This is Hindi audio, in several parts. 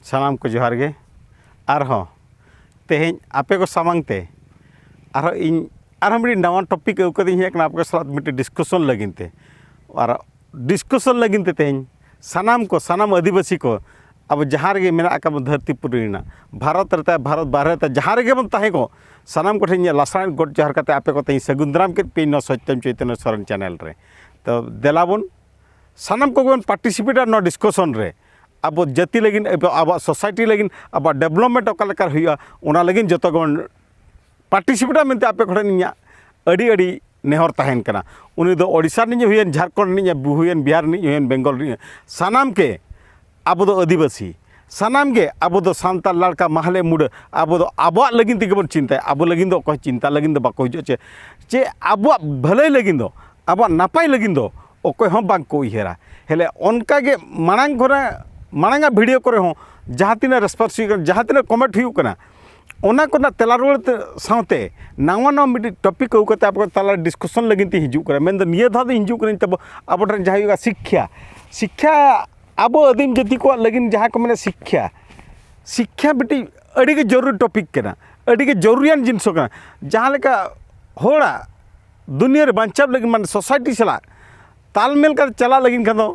सानाम को जोहार गे आरहों तेहें आपे को सामांगते आरो इन आरो मिडी नवा टॉपिक अवकदी हे कना आपके साथ मिडी डिस्कशन लगिनते और डिस्कशन लगिनते तेहें सानाम आदिवासी को अब जहाँ रे मेना का धरतीपुरी भारत रहता है भारत बाहर रहता है जहाँ रे बन तहे को सानाम को ठें लासाण गोट जहर करते आपे को तेई सगुंदराम के पे न सत्यम चैतन्य सरन चैनल रे तो देलाबन सानाम को बन पार्टिसिपेट न डिस्कशन रे अब जाति लगिन अब सोसाइटी लगिन अब डेवलपमेंट ओका लेकर हुआ ओना लगिन जतो गन पार्टिसिपेट मेनते आपे को ठें अड़ी अड़ी नेहर तहन कना उनी दो ओडिशा नि हुयन झारखंड नि हुयन बिहार नि हुयन बेंगल नि सानाम के अब दो आदिवासी सानाम गे अब दो सांताल लड़का महले मुड़ अब दो आबो लगिन तिगे बन चिंता अब लगिन दो कोई चिंता लगिन दो बाको हिजो चे अब भले लगिन दो अब नापाय लगिन दो ओकोय हम बांग को उयहरा हेले ओनका गे मांगा वीडियो करे हो जहाँ तीना रेस्पॉन्स जहाँ तीना कमेंट हुई कना ओना कोना तेला रुआड़ साथे नावा नावा मिडी टॉपिक को कते आपको तला डिस्कशन लगिन ती हिजु करे मेन निया धा हिजु करे तब अब जहाँ हुआ शिक्षा अब आदिम जाति को लगिन जहाँ को मैंने शिक्षा बेटी अड़ी के जरूरी टॉपिक कना अड़ी के जरूरियान जिनसो कना जहाँ लेका होड़ा दुनिया रे बांचाव लगिन मान सोसाइटी चला तालमेल कर चला लगिन खनो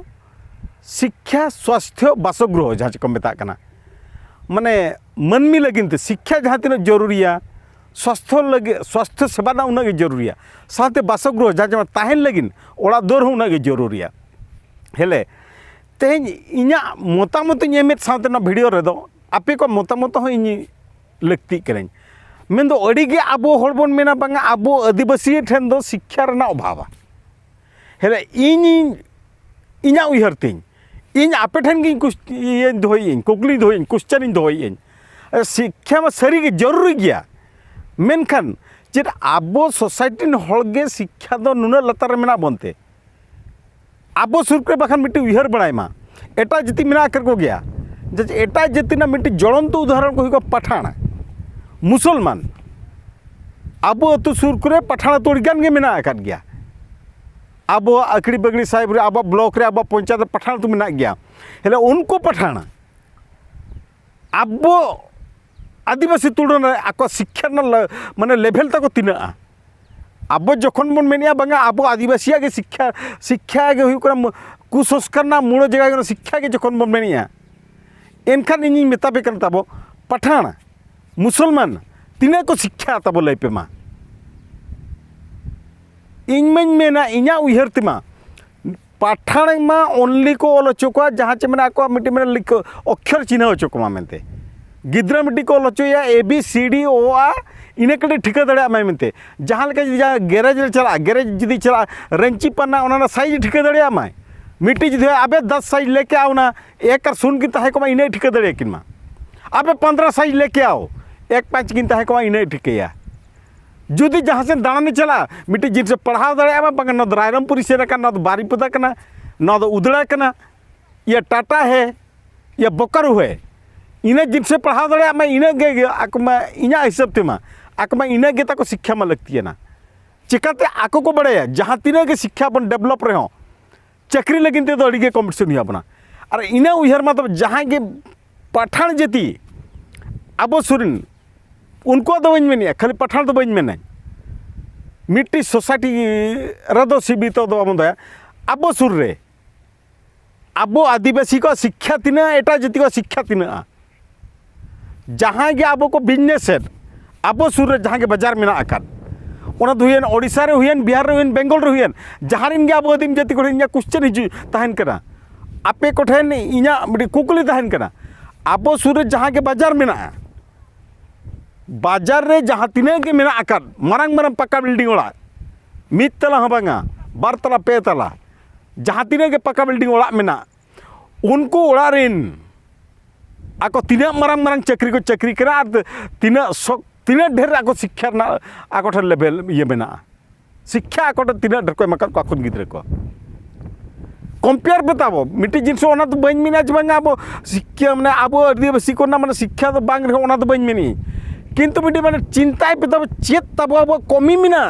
शिक्षा स्वास्थ्य बासगृह जहाँ को मेता कना माने मनमी लगिन ते शिक्षा जहाँ तीन जरूरिया स्वास्थ्य सेवा ना उना जरूरिया साथे बासगृह जहाँ जमा ताहेन लगिन ओड़ा दौर उना जरूरिया हेले तेहें इना मतामत एमेद साथे ना वीडियो रे दो आपे को मतामत हो इन लगती करें मेन दो अड़ी गे आबो हर बन मेना बांगा आबो आदिवासी ठेन दो शिक्षा रना अभावा हेले इना उयहर तिन इन आपे ठेन गे कुकली दोहइन क्वेश्चन दोहइन शिक्षा में सारी गे जरूरी गया मेनखान चेद आबो सोसाइटी हड़गे शिक्षा दो नुना लतार मेना बनते आबो सुरक्रे बाखान मिट्टी उयहर बनायमा एटा जाति मेना कर को गया जैसे एटा जाति ना मिट्टी ज्वलंत उदाहरण को पठान मुसलमान आबो अतु सुरक्रे पठान तोड़गान गे मेना आकाद गया आबो आकड़ी बगड़ी साहिब रे आबो ब्लॉक रे आबो पंचायत पठान तो मेना गया हेले उनको पठान आबो आदिवासी तुलन आको शिक्षा माने लेवल तक तीना अब जखन बन मेनिया बांगा अब आदिवासी के शिक्षा के हुई कुसंस्कार ना मूल जगह शिक्षा के जखन बन मेनिया एनखान इन मेतापे कन ताबो पठान मुसलमान तीना को शिक्षा ताबो लैपे मा इन मेना इना उयहर तेमा पठान मा ओनली को ऑल चोका जहाँ चे मेना को मिट्टी मेना लिख अक्षर चिन्ह चोकमा मेनते गिद्रा मिट्टी को लचोया ABCD ओ आ इन्हें कटे ठिका दड़े आमाय मेनते जहाँ लेका जहाँ गैरेज रे चला गैरेज जदी चला रेंची पन्ना ओना साइज ठिका दड़े आमाय मिट्टी जदी आबे 10 साइज लेके आओ ना एक कर सुन की ताहे को इन्हें ठिका दड़े किन मा आबे 15 साइज लेके आओ एक 5 किन ताहे को इन्हें ठिकेया जुदी जहाँ से दाना नहीं चला मिट्टी जिनसे पढ़ाव दड़े आमा बंगा न रायरमपुरी से रखा न बारीपुदा कना न उदड़ा कना या टाटा है या बोकारो है इन्हें जिनसे पढ़ाव दड़े आमा इन्हें गे आकमा इना हिसाब ते मा आकमा इन्हें गे ताको शिक्षा में लगती है ना चिकाते आको को बड़े जहाँ तीन के शिक्षा बन डेवलप रहे हो चाकरी लगिन ते तो अड़ी के कॉम्पिटिशन हुआ अपना और इन्हें उयहर मतलब जहाँ के पठान जाति अब सुरिन उनको तो बन मेनिया खाली पठान तो बन मेना मिट्टी सोसाइटी रदो सिबी तो दो दया अब सुर रे अब आदिवासी को शिक्षा तीना एटा जाति को शिक्षा तीना जहाँ के अब को बिजनेस है अब सुर जहाँ के बाजार में आकान ओना तो हुयन ओडिशा रे हुयन बिहार रे हुयन बेंगल रे हुयन जहाँ रिन के अब आदिम जाति को इन्या क्वेश्चन हिजु तहन कना आपे को ठेन इन्या मिडी कुकली तहन कना अब सुर जहाँ के बाजार में बाजार रे जहाँ तीना के मेना आकान मारंग मारंग पक्का बिल्डिंग ओड़ा मिद तला हबांगा बार तला पे तला जहाँ तीना के पक्का बिल्डिंग ओड़ा मेना उनको ओड़ा रिन आको तीना मारंग मारंग चाकरी करा तीना ढेर आको शिक्षा ना आको ठर लेवल ये मेना शिक्षा आको तीना ढेर को मकर को गिद्रे को कंपेयर बताबो मिट्टी जिनसो ओना तो बन मिना जबांगा अब शिक्षा माने अब आदिवासी को ना माने शिक्षा तो बांग रे ओना तो बन मिनी किंतु मिट्टी माने चिंताय पे तब चेत तब अब कमी मिना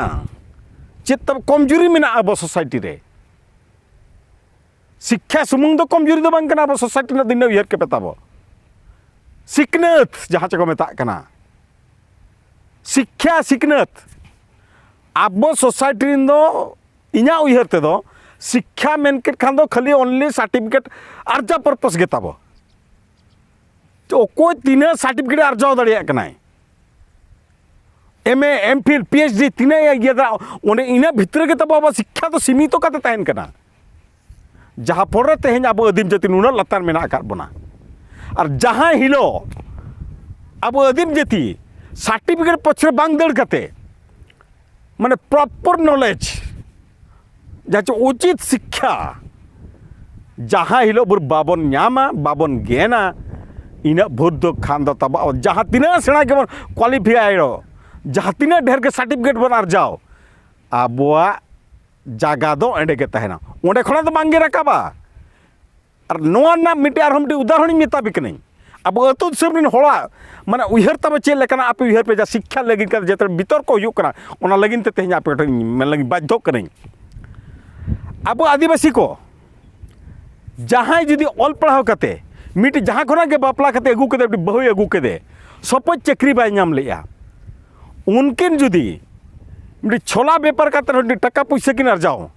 चेत तब कमजोरी मिना अब सोसाइटी रे शिक्षा सुमुंग तो कमजोरी तो बांग कना अब सोसाइटी ना दिन उयहर के बताबो सिकनत जहाँ चे को मेता कना शिक्षा सिकनत अब सोसाइटी दो इना उयहर ते दो शिक्षा मेनके खान दो खाली ओनली सर्टिफिकेट अर्जा पर्पस गे ताबो तो कोई तीना सर्टिफिकेट अर्जाव दाड़िया कनाय एमए एमफिल पीएचडी तीना ये दा ओने इना भितर गे ताबो शिक्षा तो सीमित काते तहन कना जहाँ पर तेहन अब आदिम जाति नुना लतार मेना का बना और जहाँ हिलो अब आदिम जाति सर्टिफिकेट पछरे बांग दड़ काते माने प्रॉपर नॉलेज जहाँ उचित शिक्षा जहाँ हिलो बुर बाबन न्यामा बाबन गेना इना भूत दो खान दो तब जहाँ तीना सेना के बन क्वालिफाइड जहाँ तीना ढेर के सर्टिफिकेट बन अर्जाओ आबुआ जागा दो एंडे के तहना ओंडे खना तो बांगे रकाबा और नोआ ना मिटे और हम उदाहरण मेता बिकनी अब अतु दिसम रिन होड़ा माने उयहर तब चे लेकना आप उयहर पे जा शिक्षा लगिन कर जेतर भीतर को हुयुक कना ओना लगिन ते तेहना आप मन लगिन बाध्य करनी अब आदिवासी को जहाँ जुदी ऑल पढ़ाव कते मिट जहाँ खना के बापला कते अगू कते बहु अगू कदे सपोज चक्री बाय नाम लिया उनकिन जुदी मिट छोला बेपार कते टका पैसा किन अर्जाओ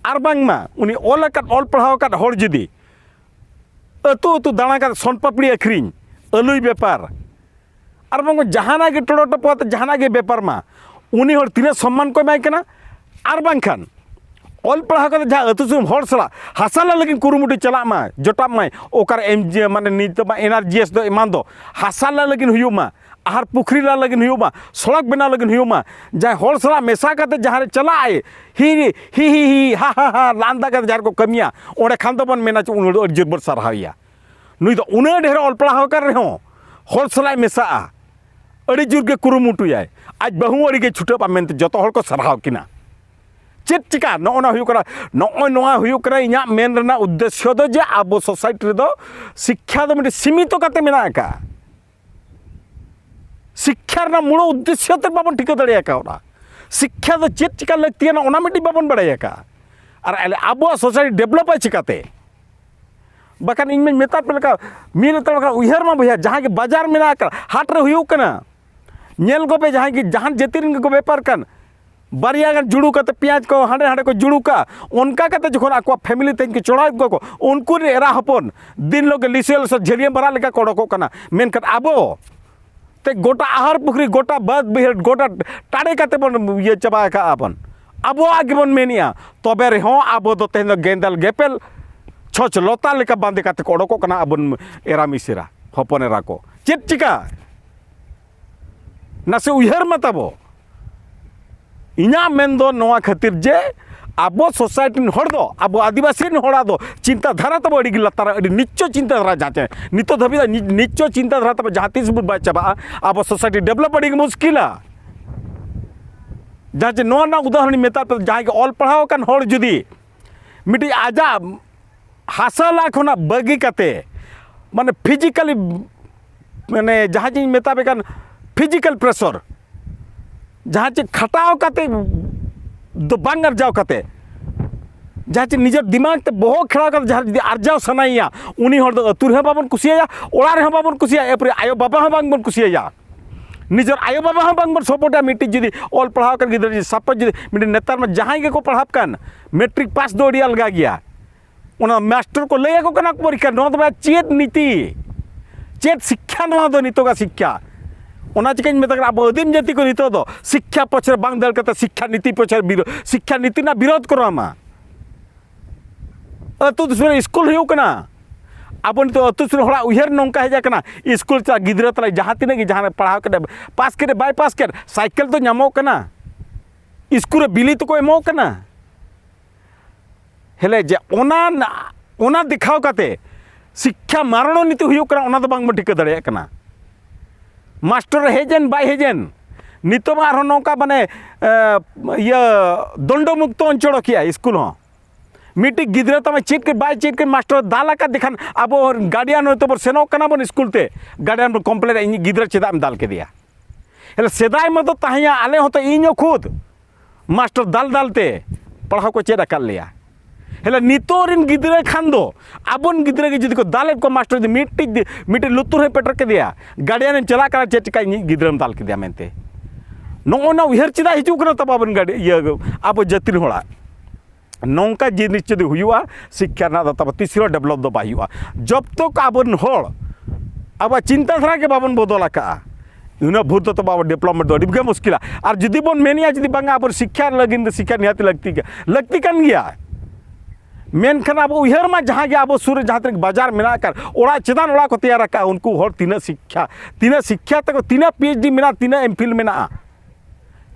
और बांगमा उनी ऑल पढ़ाव का हर जुदी अतु अतु दाणा का सोन पापड़ी अखरीन अलुई बेपार और बांग जहाना के टोड़ो टपोत जहाना के बेपार मा उनी हर तीना सम्मान को एमाय कना और बांगखान ऑल पढ़ाव का जहाँ अतु सुम हर सला हासाला लेकिन कुरुमुटी चला मा जोटाब माय ओकार एमजी माने नित मा एनआरजीएस दो ईमान दो हासाला लेकिन हुयु मा आहार पुखरी ला लगिन हुयु मा सड़क बना लगिन हुयु मा जहाँ हर सला मेसा काते जहाँ चला आए ही हा हा हा लांदा काते जहाँ को कमिया ओंडे खान दो बन मेना उन अर्जुर बर सरहाविया नुई दो उन्हें ढेर ऑल पढ़ाव कर रहे हो हर सला मेसा अड़ी जुर के कुरुमुटुयाय आज बहु अड़ी के छुटे मेनते जतो हर को सरहाव किना चेत चिका नोना हुयु करा नोआ हुयु करा इना मेन रना उद्देश्य दो जे अब सोसाइटी दो शिक्षा दो मिटे सीमित काते मेना का शिक्षा ना मूल उद्देश्य ते बाबन ठिक दड़िया का ओना शिक्षा दो चेत चिका लगती ना ओना मिटी बाबन बड़ाया का और अब सोसाइटी डेवलप चिकाते बकान इन में मेता पे लगा मिल तड़का उहर मा भैया जहाँ के बाजार में ना कर हाट रे हुयु कना नेल को पे जहाँ की जहाँ जेतिन को व्यापार कन बारिया गान जुड़ू काते पियाज को हांडे हांडे को जुड़ू का उनका काते जखन आको फैमिली तेन के चोड़ा को उनको एरा हपन दिन लोग लिसेल से झेलिया बरा लेका कोड़को कना मेन कत आबो ते गोटा आहार पुखरी गोटा बाद बिहर गोटा टाड़े काते बन ये चबा का आपन आबो आगे बन मेनिया तबे रे हो आबो दो तेन गेंदल गेपेल छछ लता लेका बांधे काते कोड़को कना आबन एरा मिसिरा हपन एरा को चेत चिका नासे उहर मताबो इना मेन दो नोआ खातिर जे अब सोसाइटी हर दो अब आदिवासी हड़ा दो चिंता धारा तब अड़ी लतार निच्चो चिंता धारा जाचे नितो धबी निच्चो चिंता धारा तब जहाँ तीस बाय चाबा अब सोसाइटी डेवलप अड़ी मुश्किल जहाँ चे नोआ ना उदाहरण मेता जहाँ के ऑल पढ़ाव कान हर जुदी मिटी आजा हासला खना बगी काते माने फिजिकली माने जहाँ चे मेता बेकान फिजिकल प्रेशर जहाँ चे खटाव काते दो बांग अर्जाव काते जहाँ चे निजर दिमाग ते बहुत खेड़ा काते जहाँ जदी अर्जाव सनाइया उनी हर दो अतुर हे बाबन कुसिया ओड़ा रे बाबन कुसिया एपरे आयो बाबा हे बांग बन कुसिया निजर आयो बाबा हे बांग बन सपोर्टा मिट्टी जदी ऑल पढ़ाव कर गिदर जदी सपोज जदी मिट्टी नेतार में जहाँ के को पढ़ाव कान मैट्रिक पास दो अड़ी अलगा गया उना मास्टर को लैया को कना परीक्षा नो तो चेत नीति चेत शिक्षा नो दो नितो का शिक्षा ओना चिकाइन मेता अब आदिम जाति को नितो दो शिक्षा पछरे बांग दल कते शिक्षा नीति पछरे शिक्षा नीति ना विरोध करो आमा अतु दुसरे स्कूल हुयु कना अब नितो अतु दुसरे हड़ा उहर नोंका हेजा कना स्कूल चा गिदरा तला जहाँ तिना कि जहाँ पढ़ाव के पास के बाय पास के साइकिल तो नामो कना स्कूल बिली तो को एमो कना हेले जे ओना दिखाव काते शिक्षा मारणो नीति हुयु कना ओना दो बांग ठिक दड़िया कना मास्टर हेजेन बाय हेजेन नितो मा आरो नौका माने ये दंड मुक्त अंचल किया स्कूल हो मिट्टी गिदरा तमे चेक के बाय चेक के मास्टर दाला का दिखान अब गार्डियन हो तो बर सेनो कना बन स्कूल ते गार्डियन बर कंप्लेंट इन गिदरा चेदा दाल के दिया हेले सेदाय मतो ताहिया आले हो तो इño खुद मास्टर दाल दालते पढ़ाव को चेदा कर लिया हेले नितोरिन गिद्रे खान दो आबन गिद्रे के जुदी को दाले को मास्टर मिट्टी लुतुर है पेटर के दिया गाड़ियान चला कर चेक चिका गिद्रम दाल के दिया मेनते नोना उहर चिदा हिजूकना तब आबन गाड़ी ये अब जतिन होड़ा नौका जिनिस जुदी हुआ शिक्षा ना तब तीसरा डेवलप दो बाई हुआ जब तक आबन होड़ अब चिंताधारा के बाबन बदल का यूना भूत तो बाबा डेवलपमेंट दो अड़ी मुश्किल और जुदी बन मेनिया जुदी बांगा अब शिक्षा लगिन शिक्षा निहाती लगती कान गया मेनखान अब उहर मा जहाँ के अब सूर जहाँ तक बाजार मेना कर ओड़ा चेदान ओड़ा को तैयार का उनको हर तीना शिक्षा तक तीना PhD मेना तीना MPhil मेना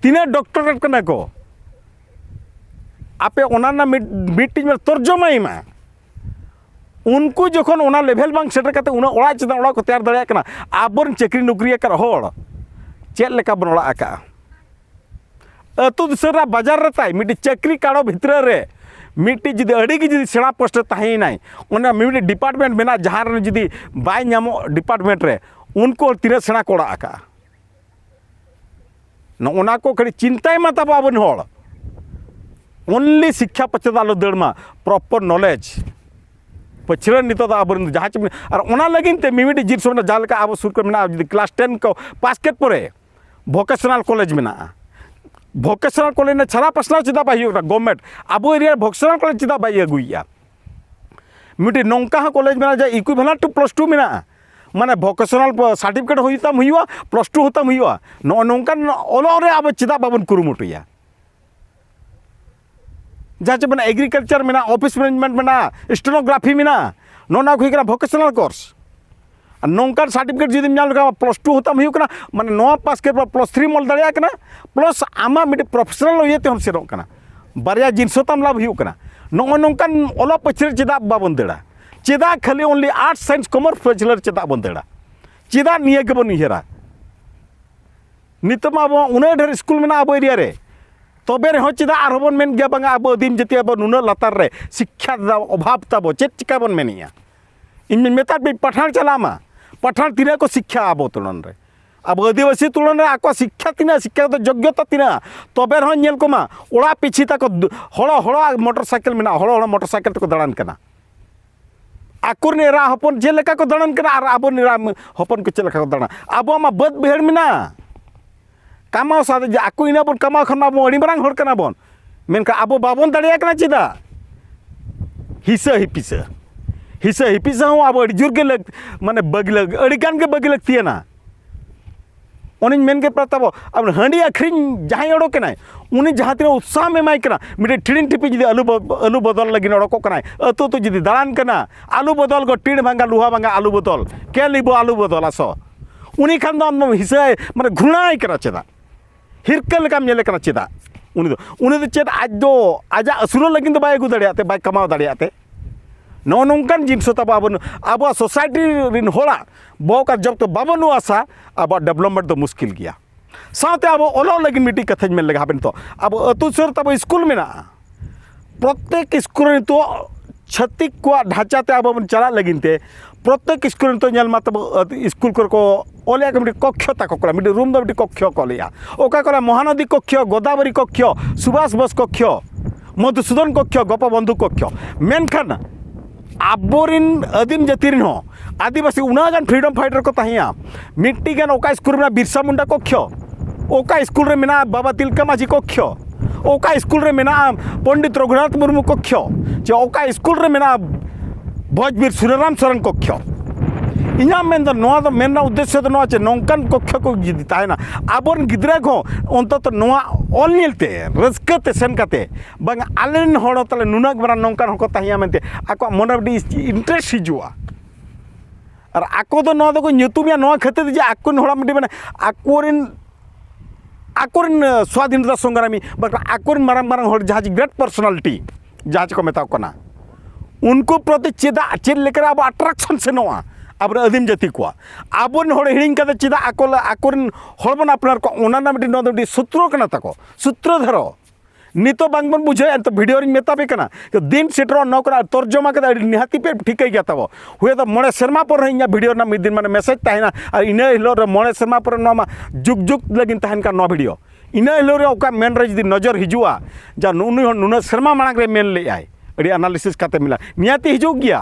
तीना डॉक्टरेट करना को आपे ओना मीटिंग में तर्जमाई में उनको जखन ओना लेवल बांग सेटर करते उना ओड़ा चेदान ओड़ा को तैयार दाड़े करना आबन चाकरी नौकरी कर होड़ चेद लेका बन ओड़ा का अतु दिसरा बाजार रे ताई मिटी चाकरी काड़ो भितर रे मिट्टी जुदी अड़ी की जुदी सेना पोस्ट ताहेनाई उना मिट्टी डिपार्टमेंट मेना जहाँ रे जुदी बाय नामो डिपार्टमेंट रे उनको तीना सेना कोड़ा आका नोना को खड़ी चिंताय मा तब आबन होड़ ओनली शिक्षा पछदा लो दड़मा प्रॉपर नॉलेज पछरे नितो दा आबन जहाँ चे और ओना लगिन ते मिमिटी जिर सोना जाल का आबो सुर को मेना जुदी क्लास 10 को पास केट परे वोकेशनल कॉलेज मेना भोकेशनल कॉलेज ने छाड़ा पसना चिदा बाई गवर्नमेंट अब एरिया भोकेशनल कॉलेज चिदा बाई अगुया मिट्टी नौका कॉलेज में जा इक्विवेलेंट टू +2 में माने भोकेशनल सर्टिफिकेट होताम हुआ +2 होताम हुआ नौकान ओलोरे अब चिदा बाबन कुरुमुटुया जहाँ चे बना एग्रीकल्चर में ऑफिस मैनेजमेंट में स्टेनोग्राफी में नोना को भोकेशनल कोर्स नौकान सर्टिफिकेट जुदी +2 होताम हुआ माने नवा पास के +3 मल दाड़िया कना प्लस आमा मिट्टी प्रोफेशनल ये हम सेरों कना बारिया जिनसोताम लाभ हुआ नौ नौकान ओला पछरे चेदा बाबन दड़ा चेदा खाली only arts science commerce bachelor चेदा बन दड़ा चेदा निया के बन उहरा नित मा उना ढेर स्कूल में अब एरिया रे तबे रे चेदा आर बन मेन गया बांगा अब आदिम जाति अब नुना लातार रे शिक्षा अभाव तब चेद चिका बन मेनिया इन मेता पठान चलामा पठान तीना को शिक्षा अब तुलन रे अब आदिवासी तुलन रे आको शिक्षा तीना शिक्षा तो योग्यता तीना तबे रे नेल कोमा ओड़ा पिछि ताको हड़ा हड़ा मोटरसाइकिल मेना हड़ा हड़ा मोटरसाइकिल को दड़ान कना आकुर नेरा हपन जे लेका को दड़ान कना और अब नेरा हपन को चे लेका को दड़ान अब मा बद बेहड़ मेना कामाव सादे जे आकु इना बन कामाव खन अब अड़ी मारांग हड़ कना बन मेनका अब बाबन दाड़िया कना चिदा हिसा हिपिसा हूँ अब अड़ी जोर के लग माने बगलग अड़ीगान के बगलग तीना उन मेन के तब अब हांडी आखिरी जहाँ ओडोकना उनी जहाँ तीन उत्साह में एमायकना मिट्टी टिड़िन टिपी जुदी आलू बदल लगे ओडोकना अतु तो जुदी दाड़ान कना आलू बदल को टीड़ भांगा लुहा भांगा आलू बदल के लिबो आलू बदल आसो उनी खान दो हिसा माने घृणाय कना चेदा हिरकल लेकाम नेले कना चेदा उनी चेद आज दो आजा असुर लगे तो बाय अगू दाड़ियाते बाय कमाव दाड़ियाते नौ नौकान जिनस तब अब सोसाइटी रिन होड़ा बोका जब तो बाबन आशा अब डेवलपमेंट तो मुश्किल गया साथ अब ओलो लगे मिट्टी कथा में लगा तो अब अतु सर तब स्कूल में प्रत्येक स्कूल तो छत्तीक को ढांचाते अब चला लगिनते प्रत्येक स्कूल तो नेल तब स्कूल को ओलिया के मिट्टी कक्ष तक मिट्टी रूम दो मिट्टी कक्ष को लिया ओका करा महानदी कक्ष गोदावरी कक्ष सुभाष बोस कक्ष मधुसूदन कक्ष गोपबंधु कक्ष मेनखान आबोरिन आदिम जातिर हो आदिवासी उनागान फ्रीडम फाइटर को तहिया मिट्टी गान ओका स्कूल में बिरसा मुंडा कक्ष ओका स्कूल रे मेना बाबा तिलका माझी कक्ष ओका स्कूल रे मेना पंडित रघुनाथ मुर्मू कक्ष जे ओका स्कूल रे मेना भोजबीर सूर्यराम सरन कक्ष इना मेन दो मेन उद्देश्य तो नोआ चे नौकान कक्ष को जुदी ताहेना आबोन गिद्रा को अंतत नोआ ऑल नेलते रस्कते सेन काते बांग आलेन होड़ तले नुनाक बरा नौकान को ताहिया मेनते आको मन इंटरेस्ट हिजुआ और आको तो नोआ को nyutumया नोआ खातिर जे आकोन होड़ा मिटी माने आकोरिन स्वाधीनता संग्रामी बट आकोरिन मारांग मारांग होड़ जहाँ ग्रेट पर्सनालिटी जहाँ को मेता कना उनको प्रति चेद लेकर अब अट्रैक्शन से नोआ अब आदिम जाति को अब हिड़ी का चेदा आकोरिन हड़बन अपनार को ओना मिट्टी नोदी सूत्र कना ताको सूत्रधर नितो बांगबन बुझे तो वीडियो मेता पे कना दिन सेटर नौकरा तर्जमा के निहाती पे ठीक गया तब हुए तो मणे शर्मा पर इन वीडियो ना मिद दिन माने मेसेज तहना और इन हिलो मणे शर्मा पर नमा जुग जुग लगिन तहन का नो वीडियो इन हिलो रे ओका मेन रे जदी नजर हिजुआ जा नुनु नुना शर्मा मांग रे मेन ले आय अड़ी एनालिसिस काते मिला नियाती हिजुग गया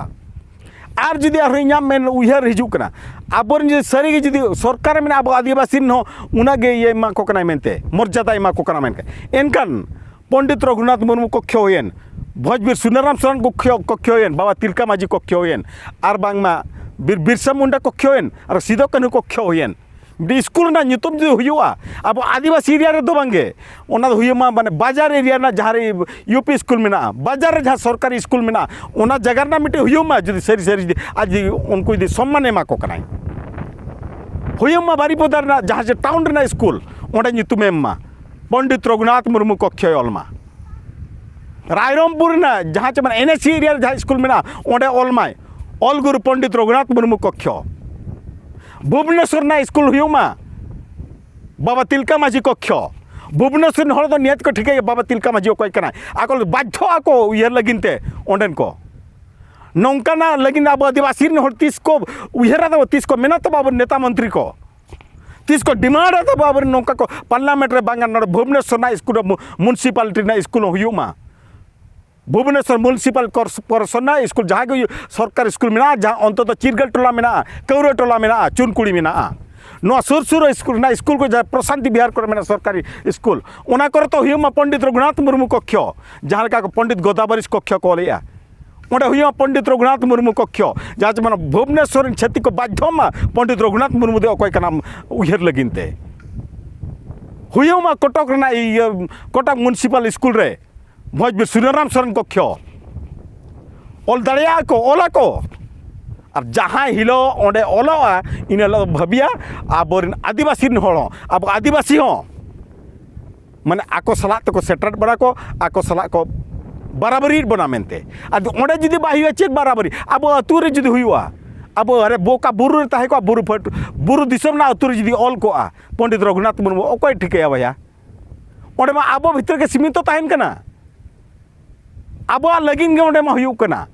और जुदी इᱧᱟᱜ मेन उयहर हिजुग कना आबोरन जुदी सारी जुदी सरकार में अब आदिवासी उनागे ये एमा को कना मेनते मर्यादा एमा को कना मेनके एनकान पंडित रघुनाथ मुर्मू कक्ष होयेन भोजबीर सुनाराम सरन कक्ष होयेन बाबा तिलका माझी कक्ष होयेन और बांगमा बिरसा मुंडा कक्ष होयेन और सिदो कान्हू कक्ष होयेन स्कूल ना नितुम जो हुआ अब आदिवासी एरिया रे दो बांगे ओना दो हुआ माने बाजार एरिया ना जहाँ यूपी स्कूल में ना बाजार रे जहाँ सरकारी स्कूल में ना ओना जगह ना मिटे हुआ जो सरी सरी आज उनको यदि सम्मान एमा को कनाई हुआ बारीपदार ना जहाँ से टाउन रे ना स्कूल ओंडे नितुम एमा पंडित रघुनाथ मुर्मू कक्ष अलमा रायरमपुर ना जहाँ से माने एनएससी एरिया जहाँ स्कूल में ना ओंडे अलमाय अलगुरु पंडित रघुनाथ मुर्मू कक्ष भुवनेश्वर ना स्कूल हुआ बाबा तिलका माझी कक्ष भुवनेश्वर हर नियत को ठिके बाबा तिलका माझी अकय कना आको बाध्य आको उयहर लगिनते ओंडेन को नौकाना लगिन अब आदिवासी हर तीस को उयहर दो तीस को मेना तो अब नेता मंत्री को तीस को डिमांड तो अब नौका को पार्लियामेंट रे बांगा नड़ भुवनेश्वर ना स्कूल म्युनिसिपालिटी ना स्कूल हुआ भुवनेश्वर म्युनिसिपल कॉर्पोरेशन ना स्कूल जहाँ के सरकार स्कूल में जहाँ अंतत चिरगल टोला में कौरे टोला में चुनकुड़ी में सुर सुर स्कूल ना स्कूल को जहाँ प्रशांति बिहार को में सरकारी स्कूल ओना कर तो हुआ पंडित रघुनाथ मुर्मू कक्ष जहाँ का पंडित गोदावरी कक्ष को लिया ओंडे हुआ पंडित रघुनाथ मुर्मू कक्ष जहाँ से मैं भुवनेश्वर क्षति को बाध्यमा पंडित रघुनाथ मुर्मू दे अकय कना उयहर लगिनते हुआ कटक कटक म्युनिसिपल स्कूल रे भोजबीर सुनाराम सरन कक्ष ऑल दाड़ा को ओला को और जहाँ हिलो ओंडे ओलोआ इन भाबिया अब आदिवासी अब आदिवासी माने आको सला को सेटर बड़ा को आको सला को बराबरी बना मेनते अब ओंडे जुदी बा चेक बराबरी अब अतु रे जुदी हुआ अब अरे बोका बुरु रे ताहे को बुरु फट बुरु दिसम ना अतु रे जुदी ऑल को पंडित रघुनाथ मुर्मू अकय ठिकया भैया ओंडे मा अब भीतर के सीमित तो ताहेन कना अब लगिन गे ओंडे मा हुयुग कना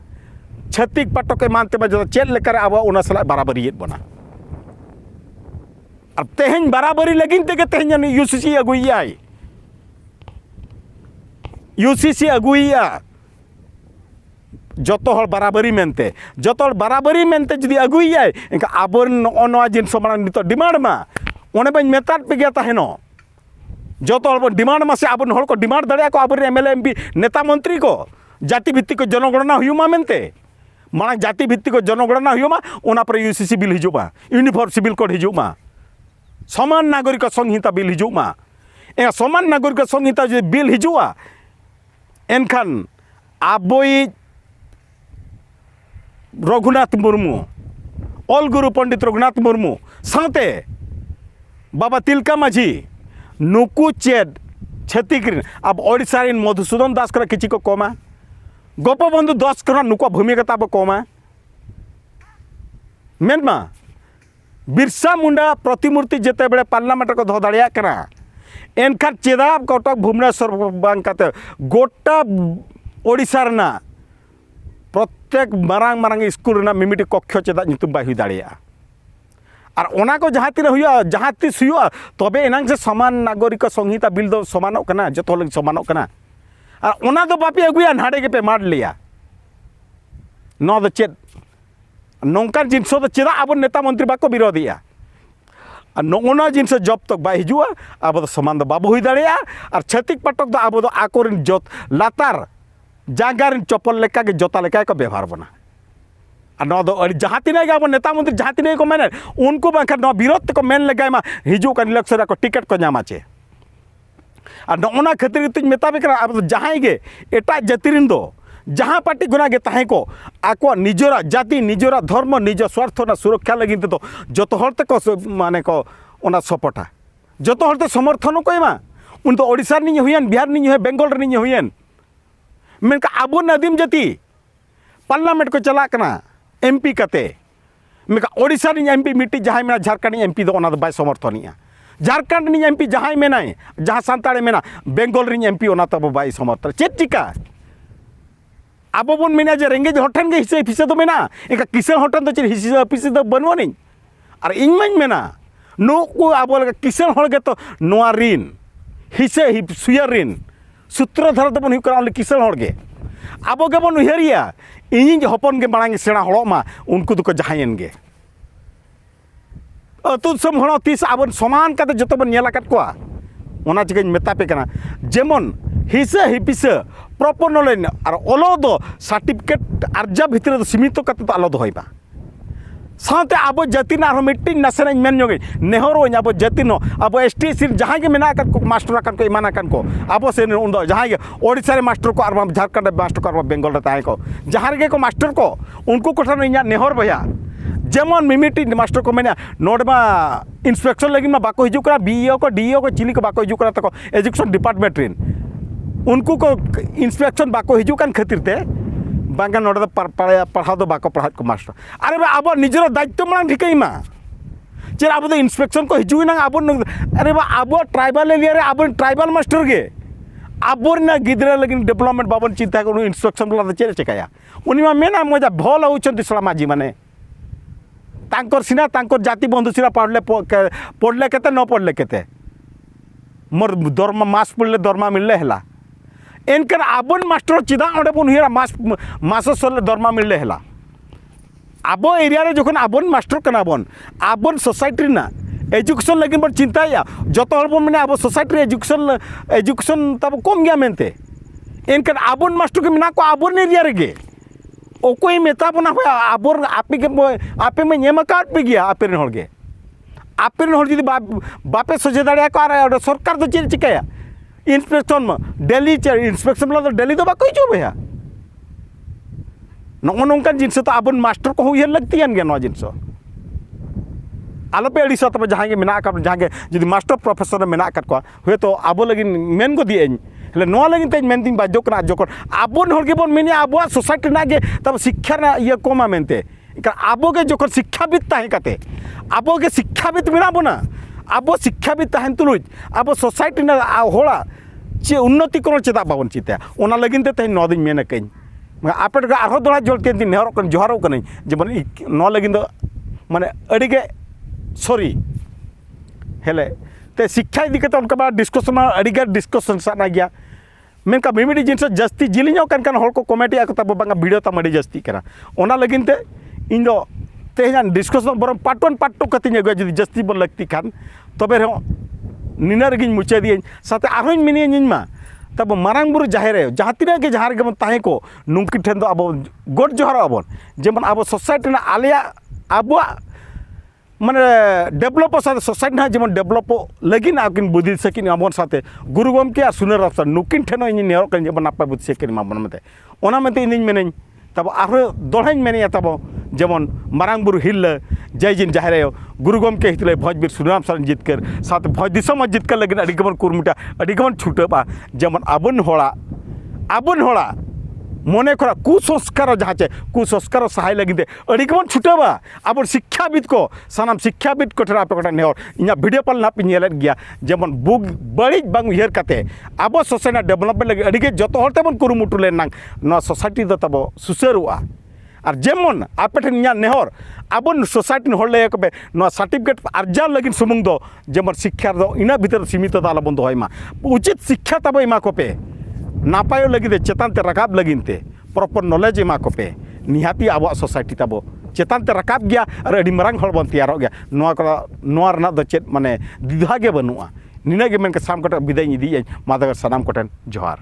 छत्तीक पाटक मानते जो चेद लेकर अब उना सला बराबरी बना अब तेहन बराबरी लगिन तेगे तेहन यूसीसी अगुइया यूसीसी अगुइया जतो हर बराबरी मेनते जतो हर बराबरी मेनते जदि अगुइया इनका आबर नोआ जिनस माने नितो डिमांड मा ओने बन मेताट पे गया ताहेनो जतो हर डिमांड मा से आबर हर को डिमांड दड़िया को आबर एमएलए एमपी नेता मंत्री को जाति भित्तिक जनगणना हुयुमा मेनते माना जाति भित्तिक जनगणना हुयुमा ओना पर यूसीसी बिल हिजुमा यूनिफॉर्म सिविल कोड हिजुमा समान नागरिक संहिता बिल हिजुमा ए समान नागरिक संहिता जो बिल हिजुआ एनखान आबोई रघुनाथ मुर्मू अलगुरु पंडित रघुनाथ मुर्मू साथे बाबा तिलका माझी नुकु चेद छत्तीक अब ओडिशा मधुसूदन दास कर किसी को कमा गोपबंधु दस कर नुक भूमिका अब कमा मेनमा बिरसा मुंडा प्रतिमूर्ति जिते बड़े पार्लियामेंट को दो दाड़ा कना एनखान चेदा कटक भुवनेश्वर बांग काते गोटा ओडिशा रना प्रत्येक मारांग मारांग स्कूल रना मिमिटी कक्ष चेदा नितुम बाय हुई दाड़िया और ओना को जहाँ तीर हुआ जहाँ तीस हुआ तबे एनांग से समान नागरिक संहिता बिल दो समानों कना जतो लग समानों कना और ओना दो बापी अगुया नाड़े के पे मार लिया नौ दो चेद नौकान जिनस दो चेदा अब नेता मंत्री बाको विरोधिया और नौना जिनस जब तक बाय हिजुआ अब समान दो बाबू हुई दाड़िया और छत्तीक पाटक दो अब आकोरिन जत लातार जागारिन चप्पल लेका के जोता लेका को व्यवहार बना और जहाँ तीन अब नेता मंत्री जहाँ तीन को मेन उनको बाखा विरोध को मेन लगे हिजुक इलेक्शन को टिकट को नामाचे और नौना खातिर तुझ मेताबे अब जहाँ गे एटा जातिरिन दो जहाँ पार्टी गुना गे ताहे को आको निजरा जाति निजरा धर्म निज स्वार्थ ना सुरक्षा लगी तो जो हरते को माने को ओना सपोर्टा जो हरते समर्थन को एमा उन तो ओडिशा नहीं हुईन बिहार नहीं हुए बेंगल नहीं हुईन मेनका आबो नदीम जाति पार्लियामेंट को चला कना एमपी कते मेका ओडिशा नी एमपी मिट्टी जहाँ में झारखंड एमपी दो ओना बाय समर्थनिया झारखंड नी एमपी जहाँ मेना जहाँ सानताड़े मेना बेंगल री एमपी ओना तब बाय समर्थन चेत चिका अब बन मेना जे रेंगेज हटन के हिस्से हिस्से तो मेना इनका किसान हटन तो चेत हिस्से हिस्से तो बनवो नहीं और इनमें मेना नो को अब किसान हड़ के तो नोआ ऋण हिस्से सुया ऋण सूत्रधार तो बन किसान हड़ के abo gebon uhiria ini hopon ge marang sena holoma unku duko jahayen ge atu som hono tis abon soman kate joto bon nyela kat koa ona chigen metape kana jemon hisa hipisa proper knowledge ar olo do certificate arja bhitre do simito kate to alo do hoiba साथ अब जाति ना मिट्टी नसने मेन जोगे नेहरो अब जाति नो अब एसटी सी जहाँ के मेना को मास्टर को इमाना को अब से उन जहाँ के ओडिशा रे मास्टर को और झारखंड मास्टर को और बेंगल रे ताए को जहाँ रे को मास्टर को उनको कोठा इन नेहर भैया जेमन मिमिटी मास्टर को मेना नोडमा इंस्पेक्शन लगी में बाको हिजू करा बीईओ को डीईओ को चिली को बाको हिजू करा तको एजुकेशन डिपार्टमेंट रेन उनको को इंस्पेक्शन बाको हिजू कान खातिर ते बांगा नोडे पढ़ा दो बाको पढ़ा को मास्टर अरे बा अब निजर दायित्व मांग ठिकईमा चेर अब इंस्पेक्शन को हिजू ना अब अरे बा अब ट्राइबल एरिया रे अब ट्राइबल मास्टर गे अब ना गिद्रा लगिन डेवलपमेंट बाबन चिंता को इंस्पेक्शन वाला चेर चेकाया उनिमा मेना मजा भल होचंती सला माजी माने तांकर सिना तांकर जाति बंधु सिना पढ़ले केते न पढ़ले केते मोर दरमा मास पढ़ले दरमा मिलले हला एनकर आबन मास्टर चिदा ओडे बन हुइरा मास सले दरमा मिलले हला आबो एरिया रे जखन आबन मास्टर कना बन आबन सोसाइटी ना एजुकेशन लगिन बन चिंताया जतो हर बन माने आबो सोसाइटी रे एजुकेशन तब कम गया मेनते एनकर आबन मास्टर के मिना को आबन एरिया रे गे ओकोई मेता बना होया आबोर आपे में नेमा काट पे गया आपे हर गे आपे हर जदी बापे सजे दाड़िया को आर सरकार तो चेर चिकाया इंस्पेक्शन में डेली इंस्पेक्शन वाला तो डेली तो बाको हिजू भैया नगो नोंकान जिनस तो आबन मास्टर को उयर लगतियान गे नो जिनस आलोपे अड़ीसा तब जहाँ के मेना का जहाँ के जदी मास्टर प्रोफेसर मेना का हुए तो आबो लगिन मेन को दिए हेले नोआ लगिन ते मेन दिन बाजो कना जोकर आबन हर के बन मेने आबो सोसाइटी ना गे तब शिक्षा ना ये कोमा मेनते आबो के जोकर शिक्षाविद ताहे कते आबो के शिक्षाविद मेना बना आबो शिक्षाविद ताहेन तुलुज आबो सोसाइटी ना होला चे उन्नति करो चेदा बाबन चिता ओना लगिन ते तहे नदिन मेना कई आपे आरो दोड़ा जलते दिन नेहरो कन जोहारो कन जेबन न लगिन दो माने अडिगे सॉरी हेले ते शिक्षा इदी कते उनका बा डिस्कशन अडिगे डिस्कशन साना गया मेनका मिमिडी जिनस जस्ती जिलिño kan हol को कमेटी आको तब बांगा वीडियो तम अडी जस्ती करा ओना लगिन ते इन दो तेहन डिस्कशन बरम पाटवन पाटो कतिñ अगुआ जदि जस्ती बन लगती खान तबे रे निना रेगिñ मुचा दिए साथे आरोñ मिनियñ मा तब मारांग बुरु जाहेरे जहाँ तिना के जहाँ गे ताहे को नुंकी ठेन दो अब गोड जोहार अबन जेमन अब सोसाइटी ना आलिया अब माने डेवलप साथ सोसाइटी ना जेमन डेवलप लगिन आकिन बुद्धि सकिन अबन साथे गुरु गमके आ सुनर रास्ता नुकिन ठेनो इन नेहर कन जेमन नापा बुद्धि सकिन माबन मते ओना मते इनिñ मेनेñ तब आरो दोड़ाñ मेनेया तब जेमन मारांग बुरु हिल जय जिन जाहेरे गुरु गमके हितले भोजबीर सुनाम सरन जितकर साथ भोज दिसम जितकर लगिन अडी गमन कुरमुटा अडी गमन छुटबा जेमन आबन होड़ा मने करा कुसंस्कार जहाँ चे कुसंस्कार सहाय लगिन अडी गमन छुटबा अब शिक्षाविद को सानाम शिक्षाविद को ठरा पे नेहर इना वीडियो पाल ना पिनेल गया जेमन बुग बड़ी बांग उयर कते अब सोसाइटी डेवलपमेंट लगे अडी के जतो हर तेमन कुरुमुटु ले नांग न सोसाइटी द तब सुसरुआ और जेमन आपे नेहर अब सोसाइटी हर ले को न सर्टिफिकेट अर्जा लगिन सुमुंग दो जेमन शिक्षा दो इना भीतर सीमित आला बन दोमा उचित शिक्षा तब एमा को पे नापाय लगिन चेतान ते रकाब लगिन ते प्रॉपर नॉलेज एमा को पे निहाती अब सोसाइटी तब चेतान ते रकाब गया और अडी मरांग हर बन तैयार गया नोआ रना दो चेत माने दिधा गे बनुआ निना गे मेन के साम कट विदाय इदी मादगर सनाम कोटन जोहार।